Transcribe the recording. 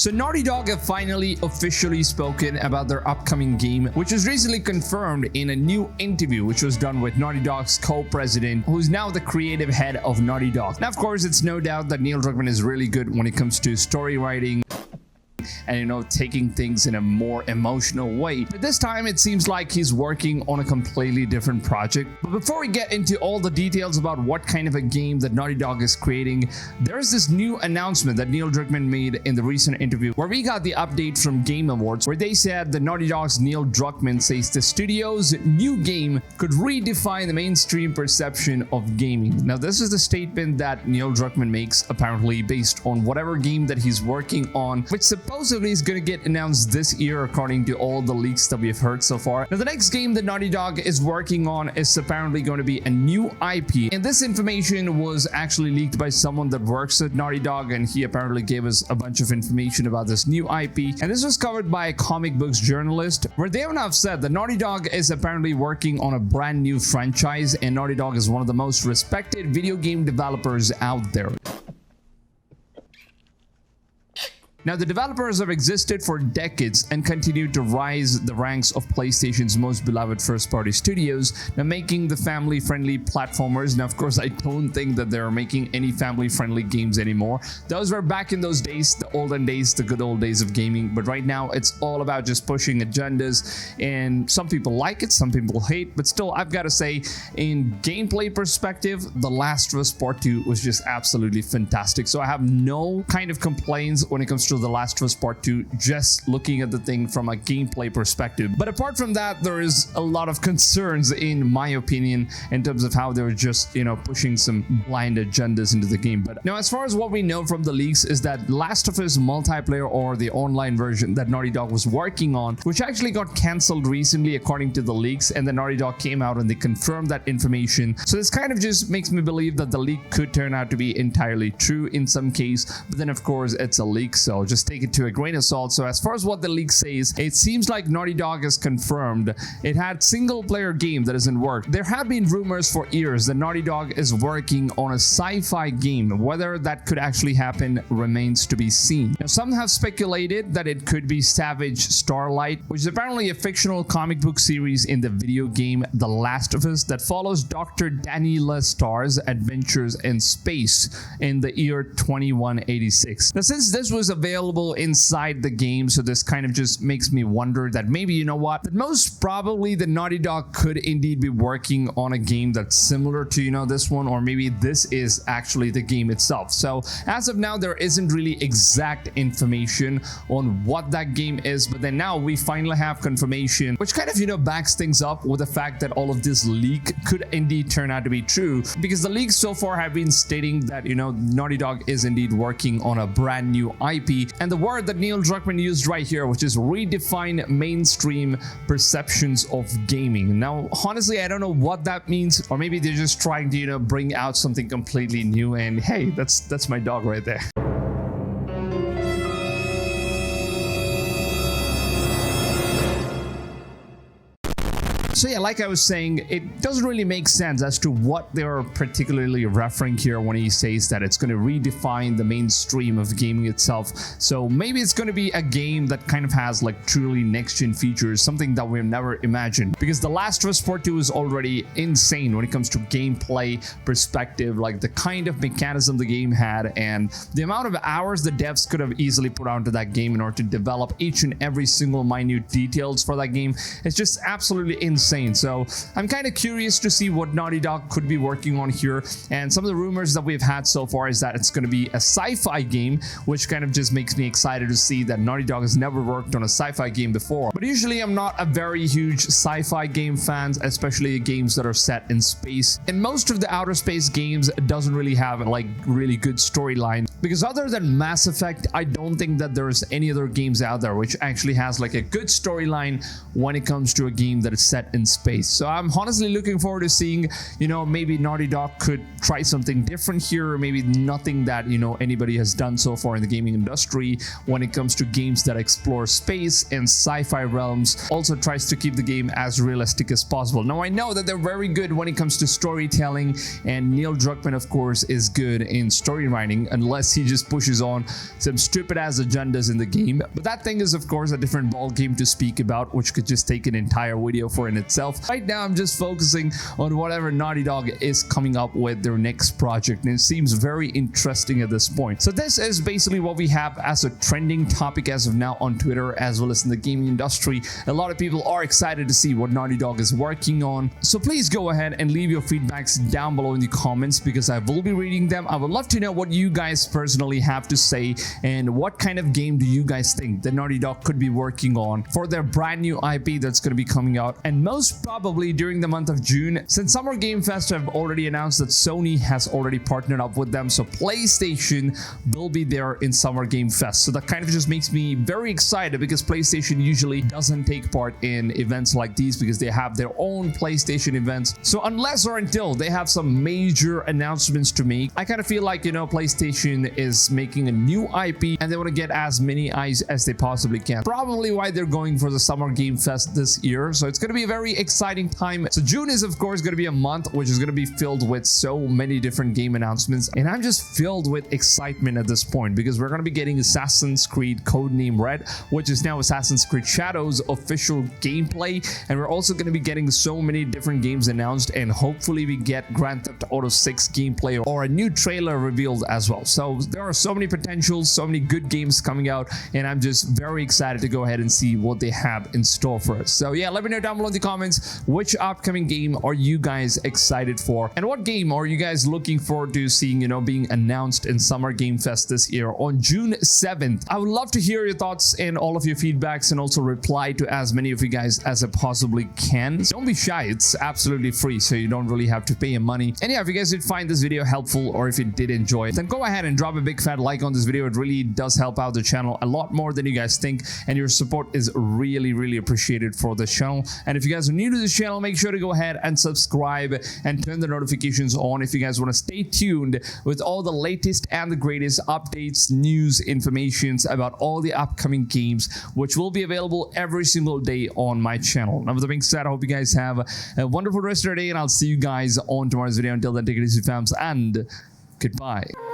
So Naughty Dog have finally officially spoken about their upcoming game, which was recently confirmed in a new interview which was done with Naughty Dog's co-president, who's now the creative head of Naughty Dog. Now, of course, it's no doubt that Neil Druckmann is really good when it comes to story writing and taking things in a more emotional way. But this time it seems like he's working on a completely different project. But before we get into all the details about what kind of a game that Naughty Dog is creating, there's this new announcement that Neil Druckmann made in the recent interview where we got the update from Game Awards, where they said that Naughty Dog's Neil Druckmann says the studio's new game could redefine the mainstream perception of gaming. Now, this is the statement that Neil Druckmann makes apparently based on whatever game that he's working on, which supposedly is going to get announced this year according to all the leaks that we've heard so far. Now, the next game that Naughty Dog is working on is apparently going to be a new IP, and this information was actually leaked by someone that works at Naughty Dog, and he apparently gave us a bunch of information about this new IP, and this was covered by a comic books journalist, where they have said that Naughty Dog is apparently working on a brand new franchise, and Naughty Dog is one of the most respected video game developers out there. Now, the developers have existed for decades and continue to rise the ranks of PlayStation's most beloved first-party studios, now making the family-friendly platformers. Now, of course, I don't think that they're making any family-friendly games anymore. Those were back in those days, the olden days, the good old days of gaming. But right now, it's all about just pushing agendas, and some people like it, some people hate. But still, I've got to say, in gameplay perspective, The Last of Us Part 2 was just absolutely fantastic. So I have no kind of complaints when it comes to The Last of Us Part 2, just looking at the thing from a gameplay perspective. But apart from that, there is a lot of concerns, in my opinion, in terms of how they're just, pushing some blind agendas into the game. But now, as far as what we know from the leaks is that Last of Us multiplayer, or the online version that Naughty Dog was working on, which actually got cancelled recently according to the leaks, and then Naughty Dog came out and they confirmed that information. So this kind of just makes me believe that the leak could turn out to be entirely true in some case, but then of course it's a leak, so just take it to a grain of salt. So as far as what the leak says, it seems like Naughty Dog has confirmed it had single player game that is in work. There have been rumors for years that Naughty Dog is working on a sci-fi game. Whether that could actually happen remains to be seen. Now, some have speculated that it could be Savage Starlight, which is apparently a fictional comic book series in the video game The Last of Us that follows Dr. Daniela Starr's adventures in space in the year 2186. Now, since this was available inside the game, so this kind of just makes me wonder that maybe, that most probably the Naughty Dog could indeed be working on a game that's similar to, this one, or maybe this is actually the game itself. So as of now, there isn't really exact information on what that game is, but then now we finally have confirmation, which kind of, backs things up with the fact that all of this leak could indeed turn out to be true, because the leaks so far have been stating that, Naughty Dog is indeed working on a brand new IP. And the word that Neil Druckmann used right here, which is redefine mainstream perceptions of gaming. Now, honestly, I don't know what that means, or maybe they're just trying to, bring out something completely new. And hey, that's my dog right there. So yeah, like I was saying, it doesn't really make sense as to what they're particularly referring here when he says that it's going to redefine the mainstream of gaming itself. So maybe it's going to be a game that kind of has like truly next-gen features, something that we've never imagined. Because The Last of Us Part 2 is already insane when it comes to gameplay perspective, like the kind of mechanism the game had and the amount of hours the devs could have easily put onto that game in order to develop each and every single minute details for that game. It's just absolutely insane. So I'm kind of curious to see what Naughty Dog could be working on here, and some of the rumors that we've had so far is that it's going to be a sci-fi game, which kind of just makes me excited to see that Naughty Dog has never worked on a sci-fi game before. But usually I'm not a very huge sci-fi game fan, especially games that are set in space, and most of the outer space games doesn't really have like really good storyline, because other than Mass Effect, I don't think that there's any other games out there which actually has like a good storyline when it comes to a game that is set in space. So I'm honestly looking forward to seeing, maybe Naughty Dog could try something different here, or maybe nothing that, anybody has done so far in the gaming industry when it comes to games that explore space and sci-fi realms. Also tries to keep the game as realistic as possible. Now, I know that they're very good when it comes to storytelling, and Neil Druckmann, of course, is good in story writing, unless as he just pushes on some stupid ass agendas in the game. But that thing is of course a different ball game to speak about, which could just take an entire video for in itself. Right now I'm just focusing on whatever Naughty Dog is coming up with their next project, and it seems very interesting at this point. So this is basically what we have as a trending topic as of now on Twitter as well as in the gaming industry. A lot of people are excited to see what Naughty Dog is working on, so please go ahead and leave your feedbacks down below in the comments because I will be reading them. I would love to know what you guys personally have to say and what kind of game do you guys think that Naughty Dog could be working on for their brand new IP that's going to be coming out, and most probably during the month of June, since Summer Game Fest have already announced that Sony has already partnered up with them, so PlayStation will be there in Summer Game Fest. So that kind of just makes me very excited because PlayStation usually doesn't take part in events like these because they have their own PlayStation events. So unless or until they have some major announcements to make, I kind of feel like, you know, PlayStation is making a new IP and they want to get as many eyes as they possibly can. Probably why they're going for the Summer Game Fest this year. So it's going to be a very exciting time. So June is of course going to be a month which is going to be filled with so many different game announcements, and I'm just filled with excitement at this point because we're going to be getting Assassin's Creed Codename Red, which is now Assassin's Creed Shadows official gameplay, and we're also going to be getting so many different games announced, and hopefully we get Grand Theft Auto 6 gameplay or a new trailer revealed as well. So there are so many potentials, so many good games coming out, and I'm just very excited to go ahead and see what they have in store for us. So yeah, let me know down below in the comments which upcoming game are you guys excited for, and what game are you guys looking forward to seeing, you know, being announced in Summer Game Fest this year on June 7th. I would love to hear your thoughts and all of your feedbacks, and also reply to as many of you guys as I possibly can. Don't be shy, it's absolutely free, so you don't really have to pay money. And yeah, if you guys did find this video helpful or if you did enjoy it, then go ahead and drop a big fat like on this video. It really does help out the channel a lot more than you guys think, and your support is really appreciated for this channel. And if you guys are new to this channel, make sure to go ahead and subscribe and turn the notifications on if you guys want to stay tuned with all the latest and the greatest updates, news, informations about all the upcoming games, which will be available every single day on my channel. Now with that being said, I hope you guys have a wonderful rest of your day, and I'll see you guys on tomorrow's video. Until then, take it easy fams, and goodbye.